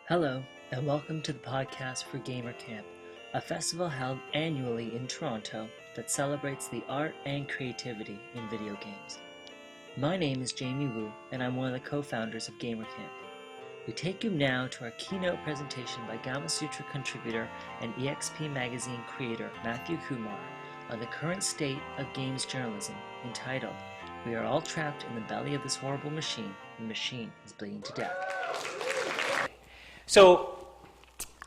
Hello, and welcome to the podcast for Gamercamp, a festival held annually in Toronto that celebrates the art and creativity in video games. My name is Jamie Wu, and I'm one of the co-founders of Gamercamp. We take you now to our keynote presentation by Gamasutra contributor and EXP magazine creator Mathew Kumar on the current state of games journalism, entitled, "We are all trapped in the belly of this horrible machine. The machine is bleeding to death." So,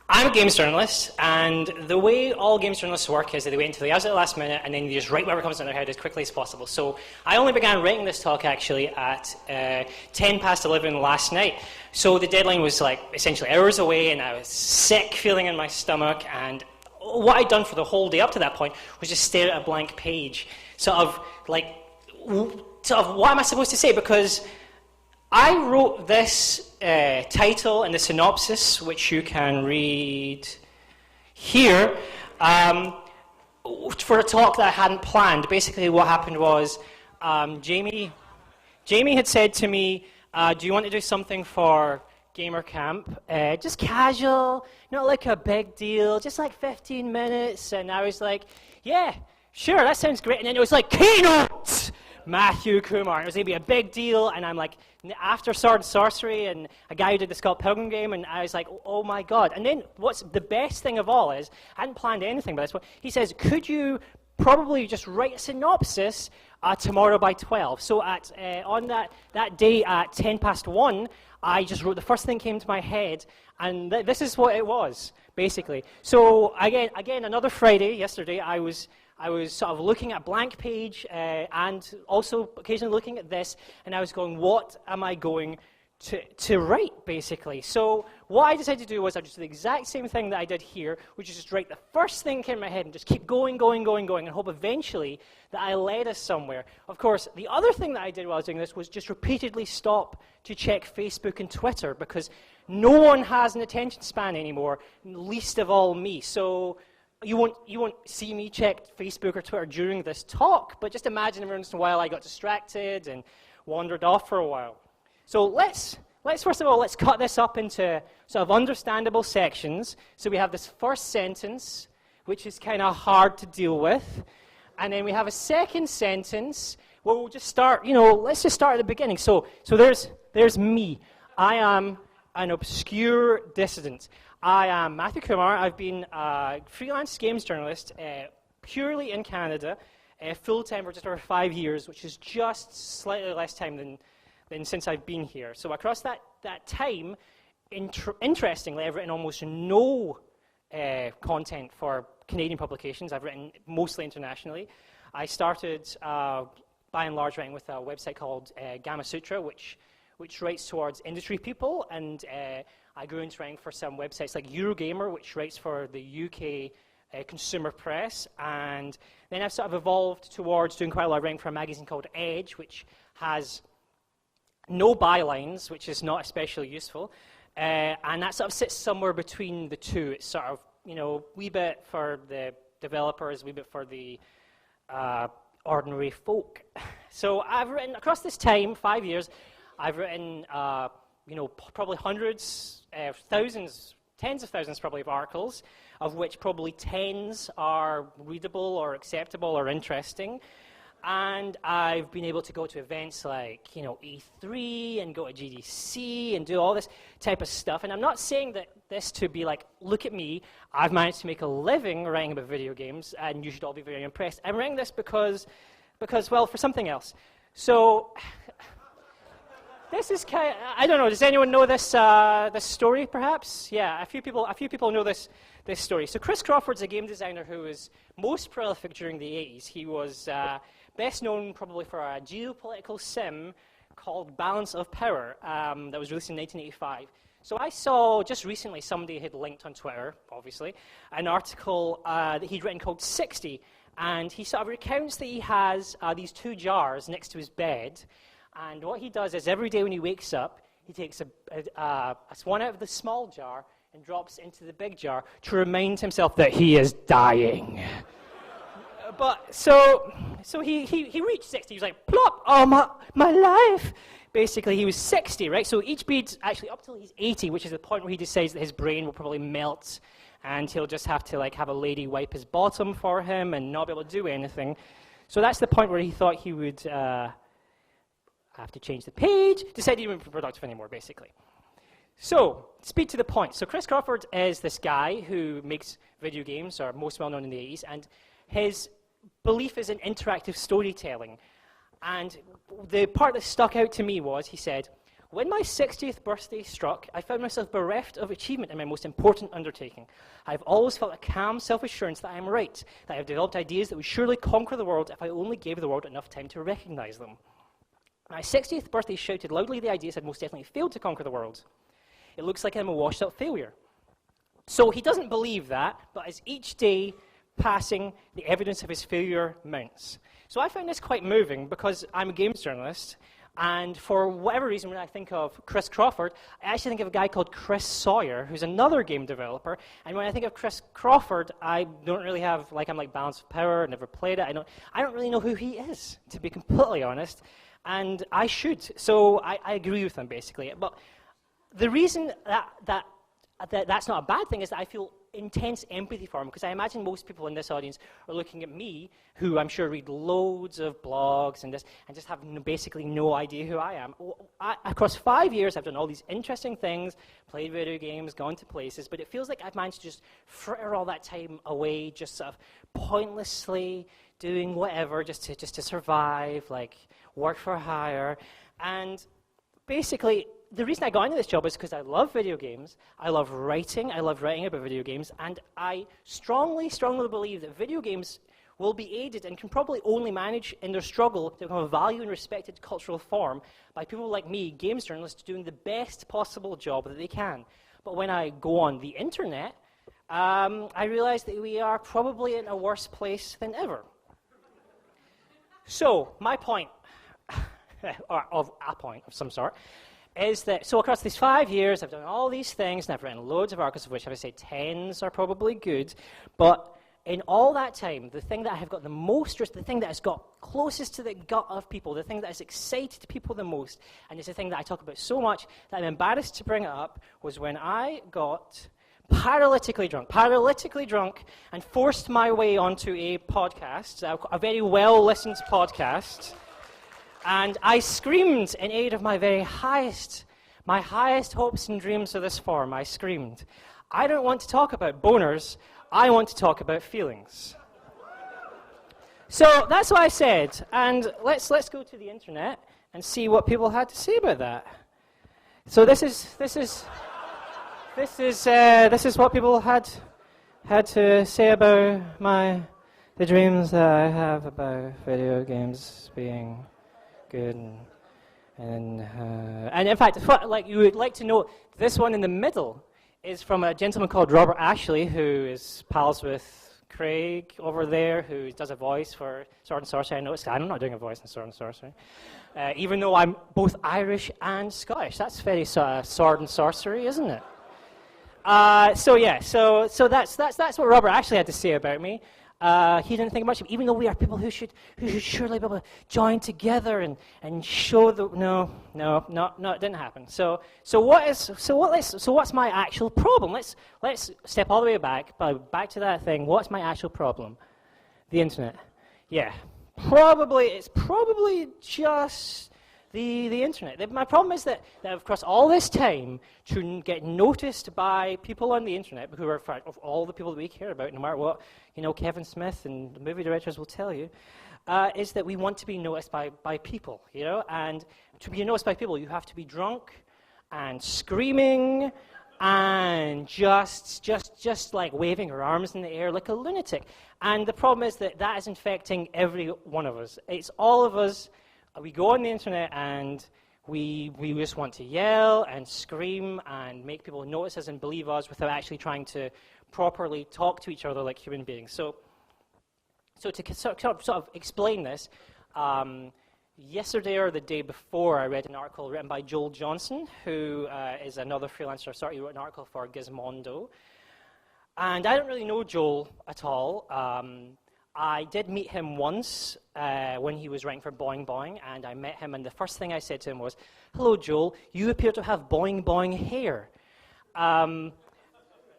I'm a games journalist, and the way all games journalists work is that they wait until the absolute last minute, and then they just write whatever comes in their head as quickly as possible. So, I only began writing this talk, actually, at 10 past 11 last night. So, the deadline was, essentially hours away, and I was sick, feeling in my stomach, and what I'd done for the whole day up to that point was just stare at a blank page. What am I supposed to say? Because I wrote this title and the synopsis, which you can read here, for a talk that I hadn't planned. Basically, what happened was Jamie had said to me, do you want to do something for Gamercamp? Just casual, not like a big deal, just like 15 minutes. And I was like, yeah, sure, that sounds great. And then it was like, Keynote! Mathew Kumar. It was going to be a big deal, and I'm like, after Sword and Sorcery, and a guy who did the Scott Pilgrim game, and I was like, oh my god. And then what's the best thing of all is, I hadn't planned anything by this, but he says, could you probably just write a synopsis tomorrow by 12? So on that day at 10 past 1, I just wrote the first thing came to my head, and this is what it was, basically. So again, another Friday, yesterday, I was sort of looking at a blank page and also occasionally looking at this, and I was going, what am I going to write, basically? So what I decided to do was I just did the exact same thing that I did here, which is just write the first thing that came in my head and just keep going, and hope eventually that I led us somewhere. Of course, the other thing that I did while I was doing this was just repeatedly stop to check Facebook and Twitter, because no one has an attention span anymore, least of all me. So you won't see me check Facebook or Twitter during this talk, but just imagine every once in a while I got distracted and wandered off for a while. So let's first of all, let's cut this up into sort of understandable sections. So we have this first sentence, which is kind of hard to deal with, and then we have a second sentence where we'll just start, let's just start at the beginning. So there's me. I am an obscure dissident. I am Mathew Kumar. I've been a freelance games journalist purely in Canada, full-time for just over 5 years, which is just slightly less time than since I've been here. So across that time, interestingly, I've written almost no content for Canadian publications. I've written mostly internationally. I started, by and large, writing with a website called Gamasutra, which writes towards industry people, and I grew into writing for some websites like Eurogamer, which writes for the UK consumer press, and then I've sort of evolved towards doing quite a lot of writing for a magazine called Edge, which has no bylines, which is not especially useful, and that sort of sits somewhere between the two. It's sort of, wee bit for the developers, wee bit for the ordinary folk. So I've written, across this time, 5 years, I've written, probably hundreds, thousands, tens of thousands probably of articles, of which probably tens are readable or acceptable or interesting. And I've been able to go to events like, E3 and go to GDC and do all this type of stuff. And I'm not saying that this to be like, look at me, I've managed to make a living writing about video games, and you should all be very impressed. I'm writing this because well, for something else. So this is kind of, I don't know, does anyone know this story, perhaps? Yeah, a few people know this story. So Chris Crawford's a game designer who was most prolific during the 80s. He was best known probably for a geopolitical sim called Balance of Power that was released in 1985. So I saw just recently somebody had linked on Twitter, obviously, an article that he'd written called 60, and he sort of recounts that he has these two jars next to his bed. And what he does is every day when he wakes up, he takes one out of the small jar and drops into the big jar to remind himself that he is dying. But so he reached 60. He was like, plop! Oh my life! basically he was 60, right? So each bead, actually up till he's 80, which is the point where he decides that his brain will probably melt and he'll just have to like have a lady wipe his bottom for him and not be able to do anything. So that's the point where he thought he would have to change the page, decided he wouldn't be productive anymore, basically. So, speed to the point. So Chris Crawford is this guy who makes video games, or most well known in the 80s, and his belief is in interactive storytelling. And the part that stuck out to me was, he said, when my 60th birthday struck, I found myself bereft of achievement in my most important undertaking. I've always felt a calm self-assurance that I am right, that I have developed ideas that would surely conquer the world if I only gave the world enough time to recognize them. My 60th birthday shouted loudly the ideas had most definitely failed to conquer the world. It looks like I'm a washed-up failure. So he doesn't believe that, but as each day passing, the evidence of his failure mounts. So I find this quite moving because I'm a games journalist, and for whatever reason, when I think of Chris Crawford, I actually think of a guy called Chris Sawyer, who's another game developer. And when I think of Chris Crawford, I don't really have, like, I'm like Balance of Power, never played it. I don't really know who he is, to be completely honest. And I should. So I agree with him, basically. But the reason that's not a bad thing is that I feel intense empathy for him, because I imagine most people in this audience are looking at me, who I'm sure read loads of blogs and just have basically no idea who I am. Across 5 years, I've done all these interesting things, played video games, gone to places, but it feels like I've managed to just fritter all that time away, just sort of pointlessly doing whatever just to survive, like work for hire. And basically, the reason I got into this job is because I love video games, I love writing about video games, and I strongly, strongly believe that video games will be aided and can probably only manage in their struggle to become a valued and respected cultural form by people like me, games journalists, doing the best possible job that they can. But when I go on the internet, I realize that we are probably in a worse place than ever. So, my point, or of a point of some sort, is that, so across these 5 years, I've done all these things, and I've written loads of articles, of which I would say 10s are probably good, but in all that time, the thing that I have got the most, the thing that has got closest to the gut of people, the thing that has excited people the most, and it's the thing that I talk about so much that I'm embarrassed to bring it up, was when I got paralytically drunk, and forced my way onto a podcast, a very well-listened podcast, and I screamed in aid of my highest hopes and dreams of this form. I screamed, I don't want to talk about boners, I want to talk about feelings. So that's what I said, and let's go to the internet and see what people had to say about that. So this is what people had to say about the dreams that I have about video games being good, and in fact, like you would like to know, this one in the middle is from a gentleman called Robert Ashley, who is pals with Craig over there, who does a voice for Sword and Sorcery. I noticed I'm not doing a voice in Sword and Sorcery, even though I'm both Irish and Scottish. That's very Sword and Sorcery, isn't it? So that's what Robert Ashley had to say about me. He didn't think much of it, even though we are people who should surely be able to join together and show the no, it didn't happen. So what's my actual problem? Let's step all the way back to that thing. What's my actual problem? The internet. Yeah, it's probably just the internet. My problem is that across all this time, to get noticed by people on the internet, who are of all the people that we care about, no matter what Kevin Smith and the movie directors will tell you, is that we want to be noticed by people, and to be noticed by people, you have to be drunk and screaming and just like waving her arms in the air like a lunatic. And the problem is that is infecting every one of us. It's all of us. We go on the internet and we just want to yell and scream and make people notice us and believe us without actually trying to properly talk to each other like human beings. So to sort of explain this, yesterday or the day before, I read an article written by Joel Johnson, who is another freelancer. He wrote an article for Gizmondo. And I don't really know Joel at all. I did meet him once when he was writing for Boing Boing, and I met him, and the first thing I said to him was, "Hello, Joel, you appear to have Boing Boing hair."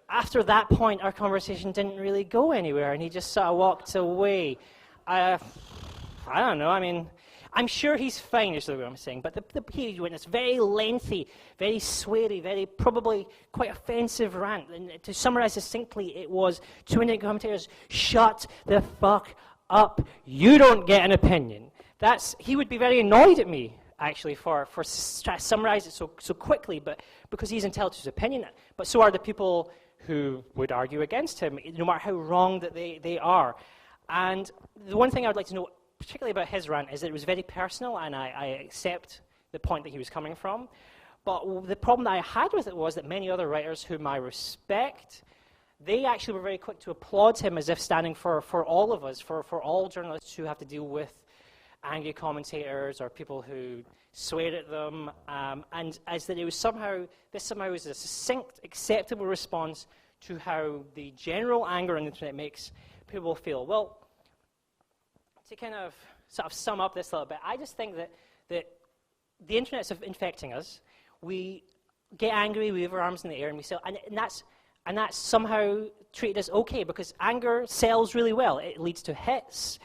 After that point, our conversation didn't really go anywhere, and he just sort of walked away. I don't know, I mean, I'm sure he's fine, is what I'm saying, but he went this very lengthy, very sweary, very probably quite offensive rant. And to summarize succinctly, it was to internet commentators, shut the fuck up. You don't get an opinion. He would be very annoyed at me, actually, for trying to summarize it so quickly, but because he's entitled to his opinion. But so are the people who would argue against him, no matter how wrong that they are. And the one thing I would like to know, particularly about his rant, is that it was very personal, and I accept the point that he was coming from. But the problem that I had with it was that many other writers whom I respect, they actually were very quick to applaud him as if standing for all of us, for all journalists who have to deal with angry commentators or people who swear at them, and as that this somehow was a succinct, acceptable response to how the general anger on the internet makes people feel. Well, to kind of sort of sum up this a little bit, I just think that the internet's infecting us. We get angry, we wave our arms in the air, and we sell, and that's somehow treated as okay, because anger sells really well. It leads to hits.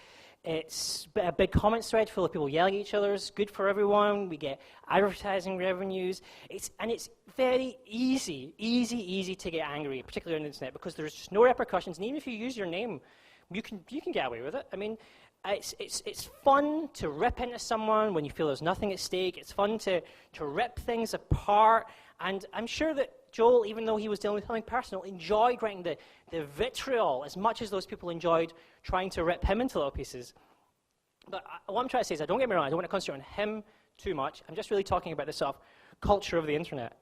It's a big comment thread full of people yelling at each other. It's good for everyone. We get advertising revenues. It's very easy to get angry, particularly on the internet, because there's just no repercussions. And even if you use your name, you can get away with it. I mean, it's fun to rip into someone when you feel there's nothing at stake. It's fun to rip things apart. And I'm sure that Joel, even though he was dealing with something personal, enjoyed writing the vitriol as much as those people enjoyed trying to rip him into little pieces. But what I'm trying to say is, don't get me wrong, I don't want to concentrate on him too much. I'm just really talking about the sort of culture of the internet.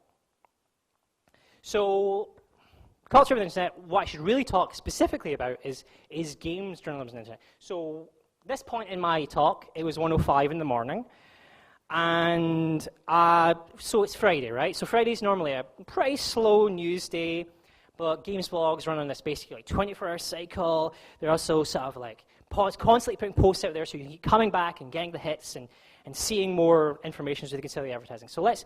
So, culture of the internet, what I should really talk specifically about is games journalism on the internet. So, this point in my talk, it was 1:05 in the morning. And so it's Friday, right? So Friday's normally a pretty slow news day, but games blogs run on this basically like 24-hour cycle. They're also sort of like constantly putting posts out there, so you can keep coming back and getting the hits and seeing more information so they can sell the advertising. So let's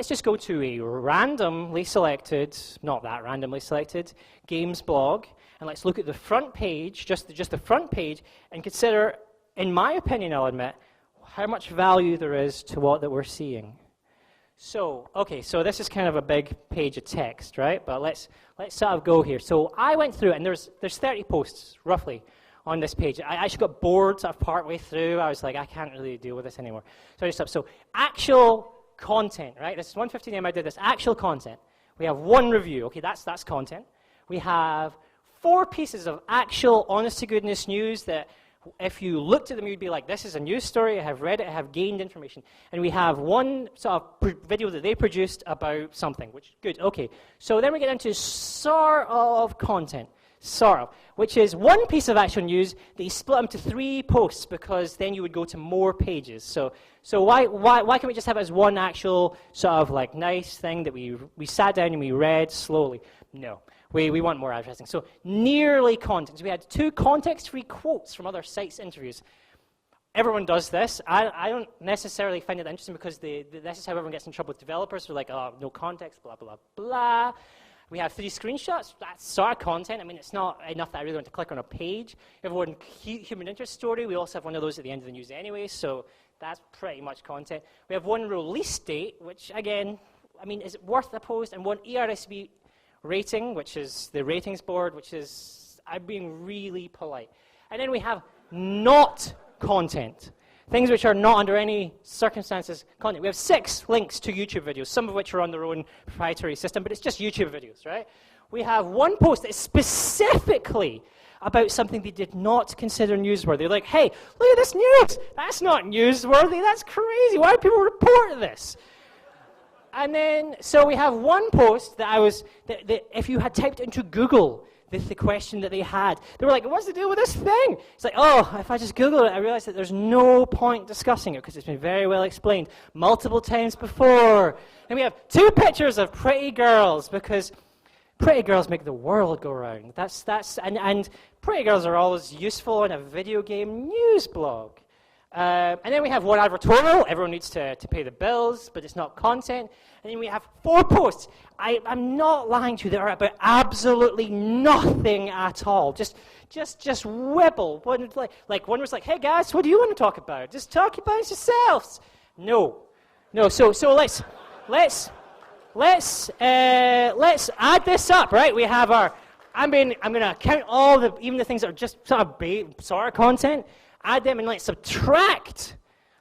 just go to a randomly selected, not that randomly selected, games blog, and let's look at the front page, just the front page, and consider, in my opinion, I'll admit, how much value there is to what that we're seeing. So, okay, so this is kind of a big page of text, right? But let's sort of go here. So I went through it, and there's 30 posts, roughly, on this page. I actually got bored sort of partway through. I was like, I can't really deal with this anymore. So I just stopped. So actual content, right? This is 1:15 a.m. I did this. Actual content. We have one review. Okay, that's content. We have 4 pieces of actual, honest-to-goodness news that if you looked at them, you'd be like, this is a news story, I have read it, I have gained information. And we have one sort of video that they produced about something, which is good. Okay, so then we get into sort of content, which is one piece of actual news that you split into 3 posts, because then you would go to more pages. So why can't we just have it as one actual sort of like nice thing that we sat down and we read slowly? No. We want more advertising. So nearly content. So we had 2 context-free quotes from other sites' interviews. Everyone does this. I don't necessarily find it interesting, because this is how everyone gets in trouble with developers. They're like, oh, no context, blah, blah, blah. We have 3 screenshots. That's sort of content. I mean, it's not enough that I really want to click on a page. We have one human interest story. We also have one of those at the end of the news anyway, so that's pretty much content. We have one release date, which, again, I mean, is it worth a post? And one ERSB rating, which is the ratings board, which is, I'm being really polite. And then we have not content, things which are not under any circumstances content. We have 6 links to YouTube videos, some of which are on their own proprietary system, but it's just YouTube videos, right? We have one post that is specifically about something they did not consider newsworthy. They're like, hey, look at this news. That's not newsworthy. That's crazy. Why do people report this? And then, so we have one post that if you had typed into Google the question that they had, they were like, what's the deal with this thing? It's like, oh, if I just Google it, I realized that there's no point discussing it, because it's been very well explained multiple times before. And we have 2 pictures of pretty girls, because pretty girls make the world go round. And pretty girls are always useful in a video game news blog. And then we have one advertorial. Everyone needs to pay the bills, but it's not content. And then we have 4 posts. I'm not lying to you. They are about absolutely nothing at all. Just wibble. One, like one was like, hey guys, what do you want to talk about? Just talk about yourselves. No. So let's add this up, right? We have our. I'm going to count even the things that are just sort of content. Add them and let's subtract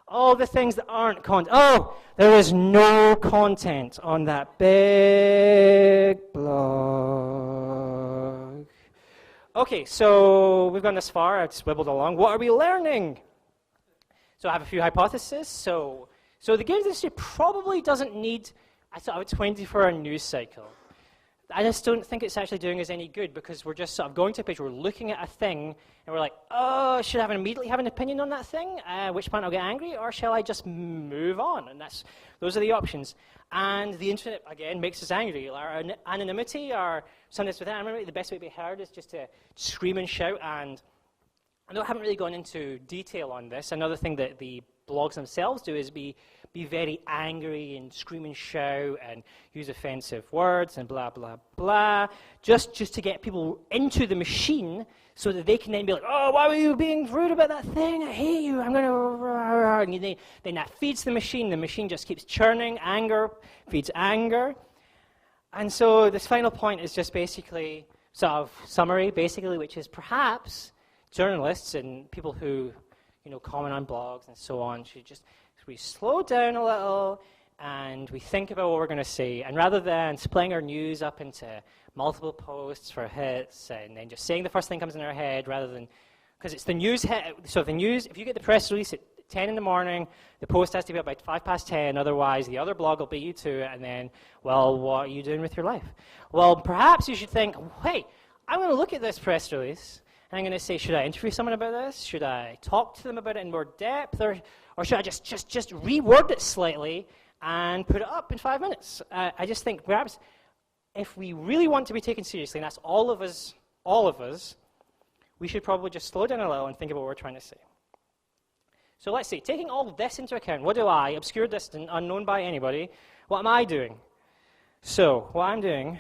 all the things that aren't content. Oh, there is no content on that big blog. Okay, so we've gone this far. I've swibbled along. What are we learning? So I have a few hypotheses. So the games industry probably doesn't need a sort of a 24-hour news cycle. I just don't think it's actually doing us any good because we're just sort of going to a page, we're looking at a thing, and we're like, oh, should I immediately have an opinion on that thing? At which point I'll get angry, or shall I just move on? And those are the options. And the internet, again, makes us angry. Our anonymity, or sometimes with anonymity, the best way to be heard is just to scream and shout. And I haven't really gone into detail on this. Another thing that the blogs themselves do is be very angry and scream and shout and use offensive words and blah, blah, blah, just to get people into the machine so that they can then be like, oh, why were you being rude about that thing? I hate you. I'm going to... Then that feeds the machine. The machine just keeps churning. Anger feeds anger. And so this final point is just basically sort of summary, basically, which is perhaps journalists and people who comment on blogs and so on should just... We slow down a little and we think about what we're going to say. And rather than splitting our news up into multiple posts for hits and then just saying the first thing comes in our head rather than, because it's the news hit. So the news, if you get the press release at 10 in the morning, the post has to be up by 10:05, otherwise the other blog will beat you to it, and then, well, what are you doing with your life? Well, perhaps you should think, hey, I'm going to look at this press release and I'm going to say, should I interview someone about this? Should I talk to them about it in more depth? Or should I just reword it slightly and put it up in 5 minutes? I just think perhaps if we really want to be taken seriously, and that's all of us, we should probably just slow down a little and think about what we're trying to say. So let's see, taking all of this into account, what do I, obscure, distant, unknown by anybody, what am I doing? So what I'm doing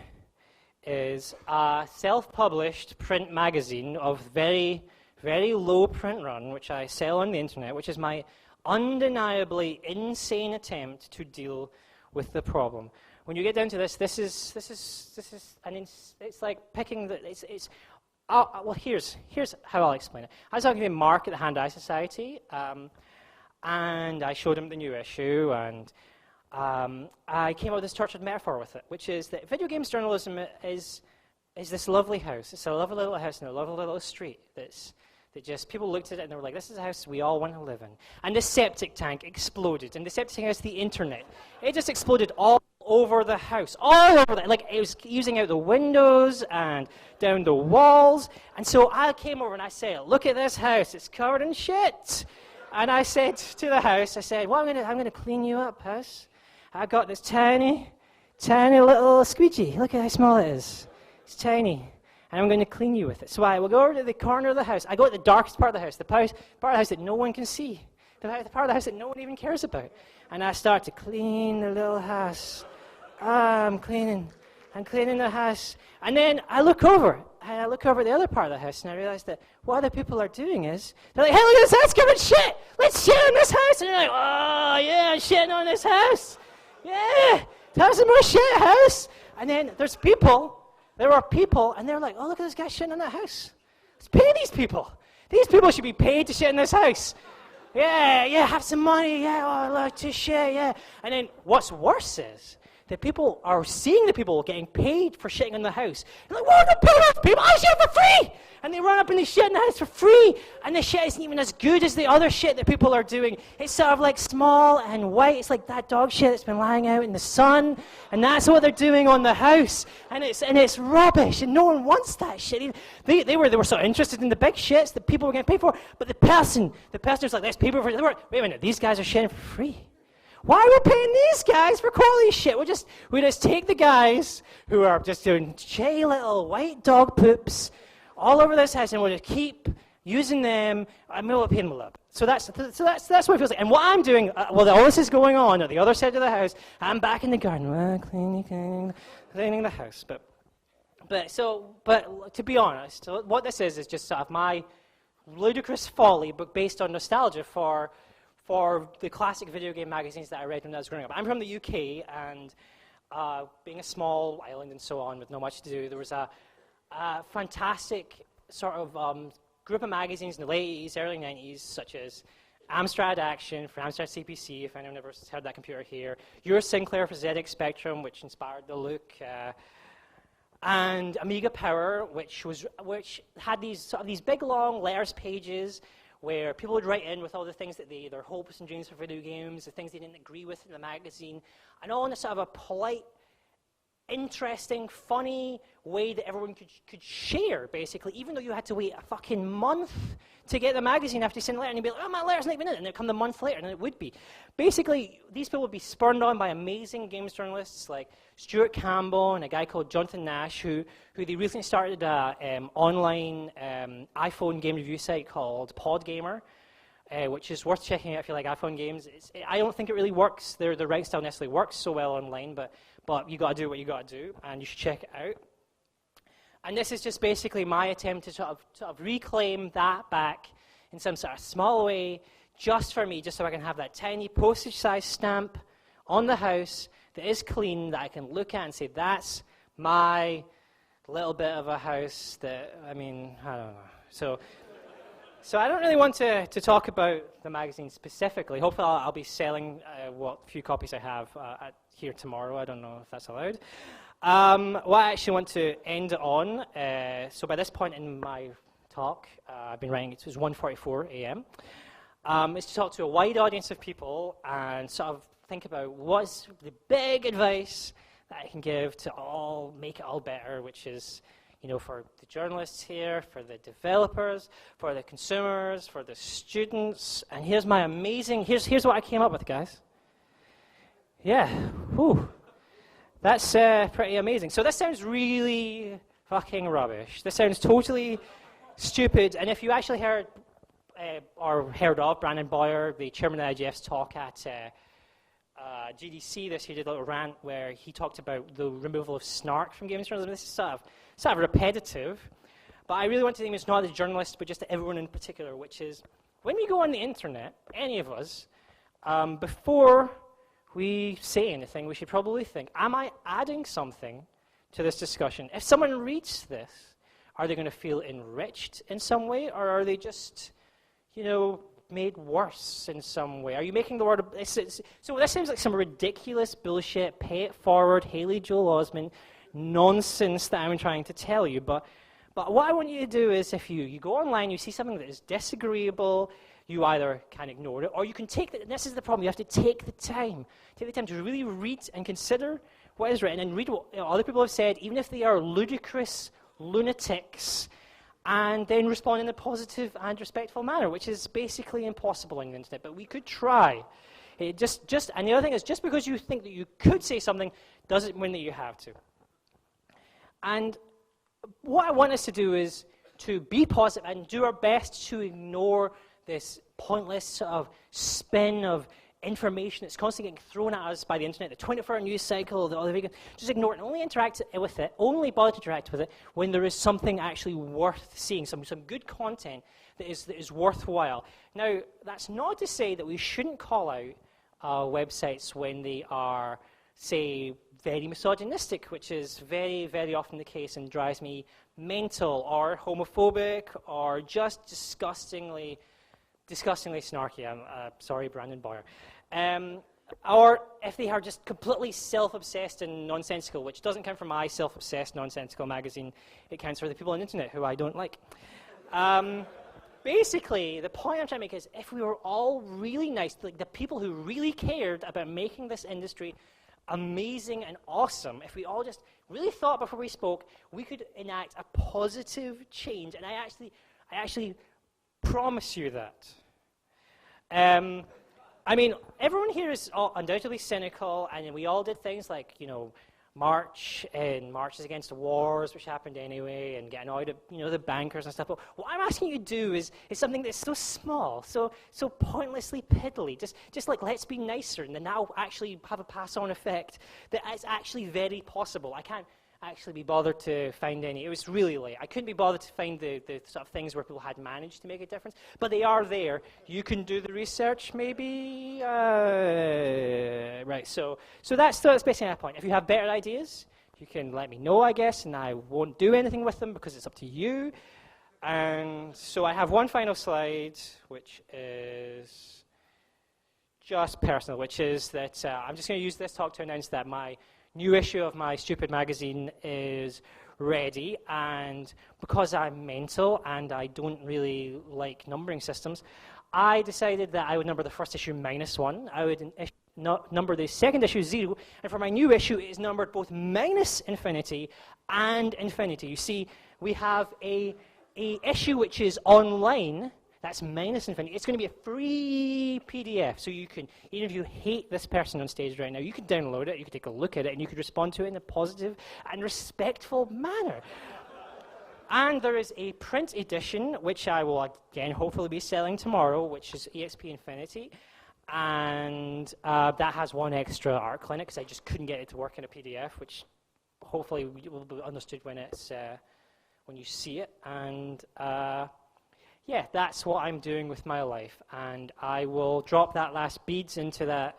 is a self-published print magazine of very, very low print run, which I sell on the internet, which is my undeniably insane attempt to deal with the problem. When you get down to this is it's like picking the well, here's how I'll explain it. I was talking to Mark at the Hand-Eye Society, and I showed him the new issue, and I came up with this tortured metaphor with it, which is that video games journalism is this lovely house. It's a lovely little house in a lovely little street that just people looked at it and they were like, this is a house we all want to live in. And the septic tank exploded, and the septic tank has the internet. It just exploded all over the house, all over like it was using out the windows and down the walls. And so I came over and I said, look at this house, it's covered in shit. And I said to the house, I said, well, I'm gonna clean you up, house. I got this tiny little squeegee. Look at how small it is. It's tiny. And I'm going to clean you with it. So I will go over to the corner of the house. I go to the darkest part of the house, the part of the house that no one can see, the part of the house that no one even cares about. And I start to clean the little house. I'm cleaning the house. And then I look over the other part of the house, and I realize that what other people are doing is, they're like, hey, look at this house covered in shit. Let's shit on this house. And you're like, oh, yeah, I'm shitting on this house. Yeah, have some more shit, house. And then there are people, and they're like, oh, look at this guy shitting on that house. Let's pay these people. These people should be paid to shit in this house. Yeah, have some money. Yeah, oh, I like to shit, yeah. And then what's worse is that people are seeing the people getting paid for shitting in the house. They're like, whoa, don't pay those people. I shit for free. And they run up and they shit in the house for free. And the shit isn't even as good as the other shit that people are doing. It's sort of like small and white. It's like that dog shit that's been lying out in the sun. And that's what they're doing on the house. And it's rubbish. And no one wants that shit. They were so interested in the big shits that people were getting paid for. But the person was like, there's people for, wait a minute, these guys are shitting for free. Why are we paying these guys for quality shit? We just take the guys who are just doing shitty little white dog poops all over this house, and we'll just keep using them, and we'll pay them a lot. So that's what it feels like. And what I'm doing, while all this is going on at the other side of the house, I'm back in the garden, cleaning the house. But to be honest, what this is just sort of my ludicrous folly, but based on nostalgia for the classic video game magazines that I read when I was growing up. I'm from the UK, and being a small island and so on with not much to do, there was a fantastic sort of group of magazines in the late 80s, early 90s, such as Amstrad Action for Amstrad CPC, if anyone ever heard that computer here, Euro Sinclair for ZX Spectrum, which inspired the look, and Amiga Power, which had these big long letters pages where people would write in with all the things that their hopes and dreams for video games, the things they didn't agree with in the magazine, and all in a sort of a polite, interesting, funny way that everyone could share, basically, even though you had to wait a fucking month to get the magazine after you sent a letter, and you'd be like, oh, my letter's not even in it, and it'd come the month later, and it would be. Basically, these people would be spurned on by amazing games journalists like Stuart Campbell and a guy called Jonathan Nash, who they recently started an online iPhone game review site called Podgamer, which is worth checking out if you like iPhone games. I don't think it really works. Their writing style necessarily works so well online, but you got to do what you got to do, and you should check it out. And this is just basically my attempt to sort of reclaim that back in some sort of small way, just for me, just so I can have that tiny postage-sized stamp on the house that is clean, that I can look at and say, that's my little bit of a house that, I don't know. So I don't really want to talk about the magazine specifically. Hopefully I'll be selling what few copies I have here tomorrow. I don't know if that's allowed. What I actually want to end on, so by this point in my talk, I've been writing, it was 1:44 a.m., is to talk to a wide audience of people and sort of think about what's the big advice that I can give to make it all better, which is, for the journalists here, for the developers, for the consumers, for the students. And here's my amazing, here's what I came up with, guys. Yeah, whew. That's pretty amazing. So this sounds really fucking rubbish. This sounds totally stupid. And if you actually heard of Brandon Boyer, the chairman of the IGF's talk at GDC this year, did a little rant where he talked about the removal of snark from games journalism. This is sort of repetitive, but I really want to think it's not the journalists, but just to everyone in particular, which is when we go on the internet, any of us, before we say anything, we should probably think, am I adding something to this discussion? If someone reads this, are they going to feel enriched in some way, or are they just, made worse in some way? Are you making the word... So this seems like some ridiculous bullshit, pay it forward, Haley Joel Osment nonsense that I'm trying to tell you. But what I want you to do is if you go online, you see something that is disagreeable, you either can ignore it, or you can take the... This is the problem. You have to take the time. Take the time to really read and consider what is written and read what other people have said, even if they are ludicrous lunatics, and then respond in a positive and respectful manner, which is basically impossible on the internet, but we could try. And the other thing is, just because you think that you could say something doesn't mean that you have to. And what I want us to do is to be positive and do our best to ignore this pointless sort of spin of information that's constantly getting thrown at us by the internet, the 24-hour news cycle, just ignore it and only interact with it, only bother to interact with it when there is something actually worth seeing, some good content that is worthwhile. Now, that's not to say that we shouldn't call out websites when they are, say, very misogynistic, which is very, very often the case and drives me mental, or homophobic, or just disgustingly snarky. I'm sorry, Brandon Boyer. Or if they are just completely self-obsessed and nonsensical, which doesn't come from my self-obsessed nonsensical magazine. It counts for the people on the internet who I don't like. Basically, the point I'm trying to make is if we were all really nice, like the people who really cared about making this industry amazing and awesome, if we all just really thought before we spoke, we could enact a positive change. And I actually promise you that. I mean, everyone here is undoubtedly cynical, and we all did things like, marches against the wars, which happened anyway, and get annoyed at, the bankers and stuff. But what I'm asking you to do is something that's so small, so pointlessly piddly. Just like, let's be nicer, and then that'll actually have a pass-on effect that is actually very possible. I can't actually be bothered to find any. It was really late. I couldn't be bothered to find the sort of things where people had managed to make a difference, but they are there. You can do the research, maybe. Right. So that's basically my point. If you have better ideas, you can let me know, I guess, and I won't do anything with them because it's up to you. And so I have one final slide, which is just personal, which is that I'm just going to use this talk to announce that my new issue of my stupid magazine is ready, and because I'm mental and I don't really like numbering systems, I decided that I would number the first issue -1, I would number the second issue 0, and for my new issue it is numbered both -infinity and infinity. You see, we have a issue which is online. That's -infinity. It's going to be a free PDF, so you can, even if you hate this person on stage right now, you can download it, you can take a look at it, and you can respond to it in a positive and respectful manner. And there is a print edition, which I will, again, hopefully be selling tomorrow, which is EXP Infinity, and that has one extra art clinic, because I just couldn't get it to work in a PDF, which hopefully will be understood when it's when you see it. And yeah, that's what I'm doing with my life, and I will drop that last beads into that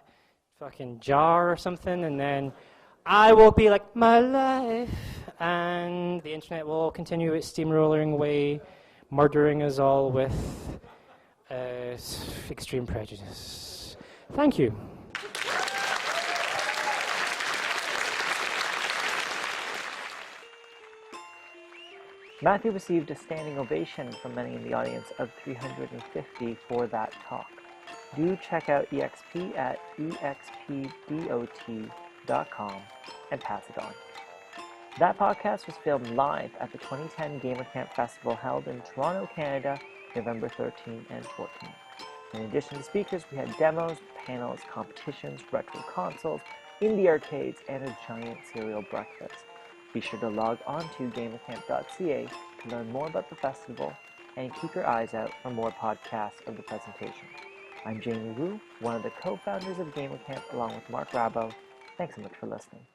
fucking jar or something, and then I will be like, my life, and the internet will continue its steamrolling away, murdering us all with extreme prejudice. Thank you. Mathew received a standing ovation from many in the audience of 350 for that talk. Do check out EXP at expbot.com and pass it on. That podcast was filmed live at the 2010 Gamercamp Festival held in Toronto, Canada, November 13 and 14. In addition to speakers, we had demos, panels, competitions, retro consoles, indie arcades, and a giant cereal breakfast. Be sure to log on to gamercamp.ca to learn more about the festival and keep your eyes out for more podcasts of the presentation. I'm Jamie Wu, one of the co-founders of Gamercamp along with Mark Rabo. Thanks so much for listening.